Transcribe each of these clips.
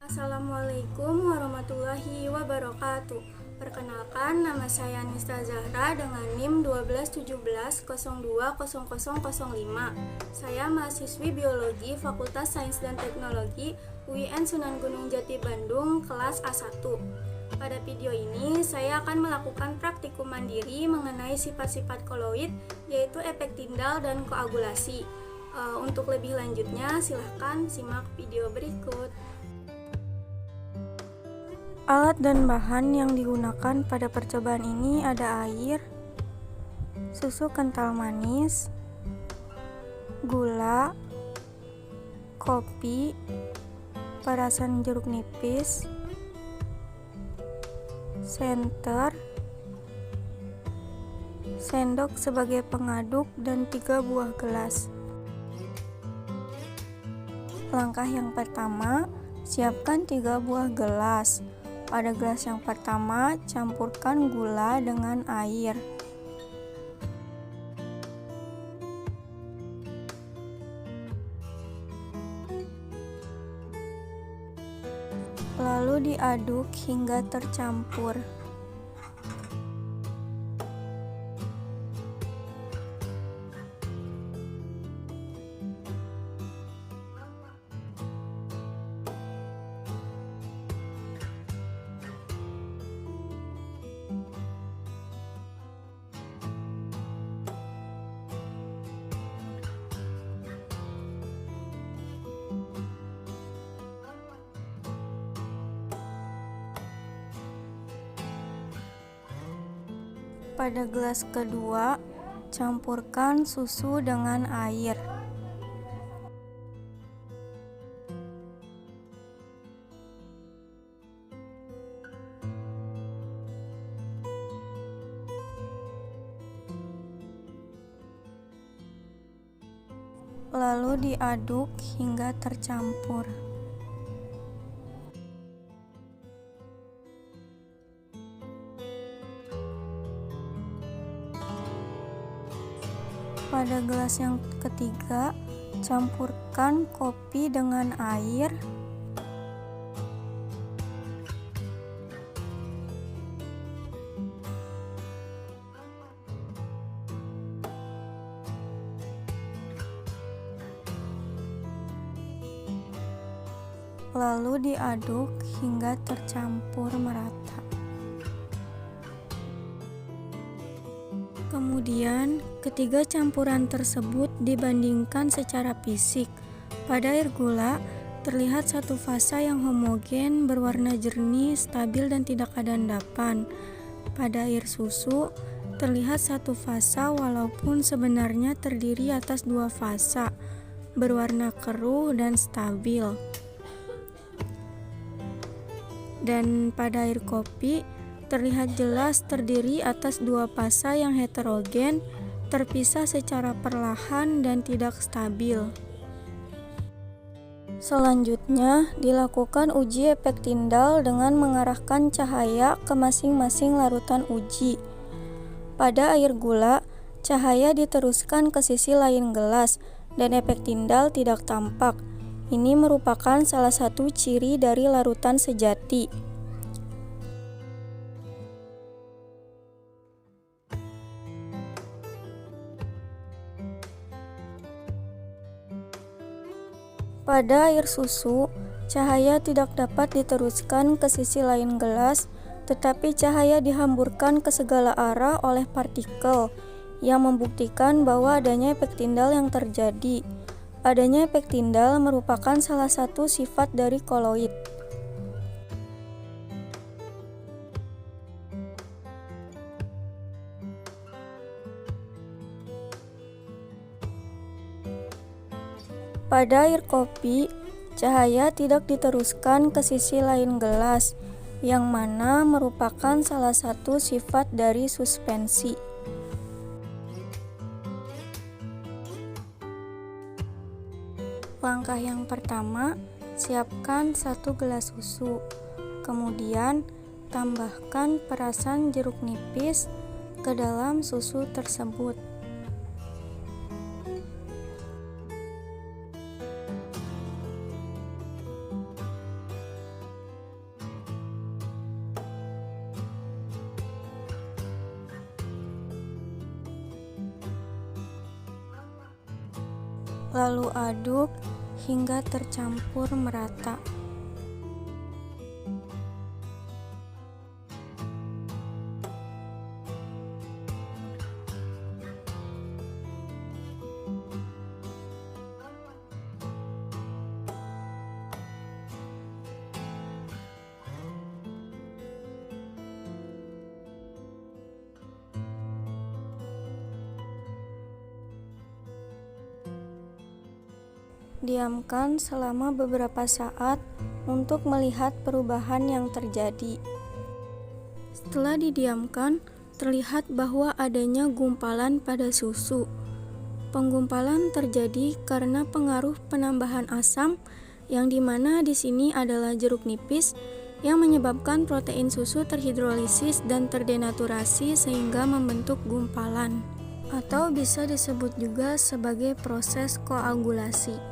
Assalamualaikum warahmatullahi wabarakatuh. Perkenalkan, nama saya Nista Zahra dengan NIM 1217020005. Saya mahasiswi Biologi Fakultas Sains dan Teknologi UIN Sunan Gunung Jati Bandung, kelas A1. Pada video ini, saya akan melakukan praktikum mandiri mengenai sifat-sifat koloid, yaitu efek tindal dan koagulasi. Untuk lebih lanjutnya, silahkan simak video berikut. Alat dan bahan yang digunakan pada percobaan ini ada air, susu kental manis, gula, kopi, perasan jeruk nipis, senter, sendok sebagai pengaduk, dan 3 buah gelas. Langkah yang pertama, siapkan 3 buah gelas. Pada gelas yang pertama, campurkan gula dengan air. Lalu diaduk hingga tercampur. Pada gelas kedua, campurkan susu dengan air. Lalu diaduk hingga tercampur. Pada gelas yang ketiga, campurkan kopi dengan air. Lalu diaduk hingga tercampur merata. Kemudian, ketiga campuran tersebut dibandingkan secara fisik. Pada air gula, terlihat satu fasa yang homogen, berwarna jernih, stabil, dan tidak ada endapan. Pada air susu, terlihat satu fasa walaupun sebenarnya terdiri atas 2 fasa, berwarna keruh dan stabil. Dan pada air kopi, terlihat jelas terdiri atas 2 fasa yang heterogen, terpisah secara perlahan dan tidak stabil. Selanjutnya, dilakukan uji efek tindal dengan mengarahkan cahaya ke masing-masing larutan uji. Pada air gula, cahaya diteruskan ke sisi lain gelas dan efek tindal tidak tampak. Ini merupakan salah satu ciri dari larutan sejati. Pada air susu, cahaya tidak dapat diteruskan ke sisi lain gelas, tetapi cahaya dihamburkan ke segala arah oleh partikel, yang membuktikan bahwa adanya efek tindal yang terjadi. Adanya efek tindal merupakan salah satu sifat dari koloid. Pada air kopi, cahaya tidak diteruskan ke sisi lain gelas, yang mana merupakan salah satu sifat dari suspensi. Langkah yang pertama, siapkan 1 gelas susu. Kemudian, tambahkan perasan jeruk nipis ke dalam susu tersebut. lalu aduk hingga tercampur merata. Diamkan selama beberapa saat untuk melihat perubahan yang terjadi. Setelah didiamkan, terlihat bahwa adanya gumpalan pada susu. Penggumpalan terjadi karena pengaruh penambahan asam, yang dimana di sini adalah jeruk nipis, yang menyebabkan protein susu terhidrolisis dan terdenaturasi sehingga membentuk gumpalan, atau bisa disebut juga sebagai proses koagulasi.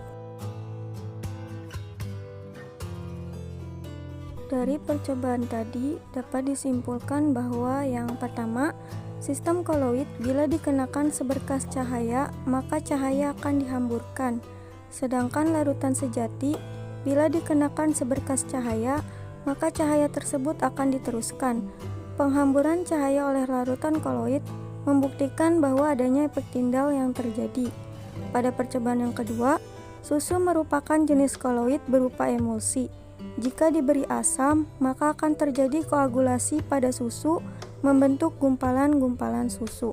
Dari percobaan tadi dapat disimpulkan bahwa yang pertama, sistem koloid bila dikenakan seberkas cahaya, maka cahaya akan dihamburkan. Sedangkan larutan sejati bila dikenakan seberkas cahaya, maka cahaya tersebut akan diteruskan. Penghamburan cahaya oleh larutan koloid membuktikan bahwa adanya efek Tyndall yang terjadi. Pada percobaan yang kedua, susu merupakan jenis koloid berupa emulsi. Jika diberi asam, maka akan terjadi koagulasi pada susu, membentuk gumpalan-gumpalan susu.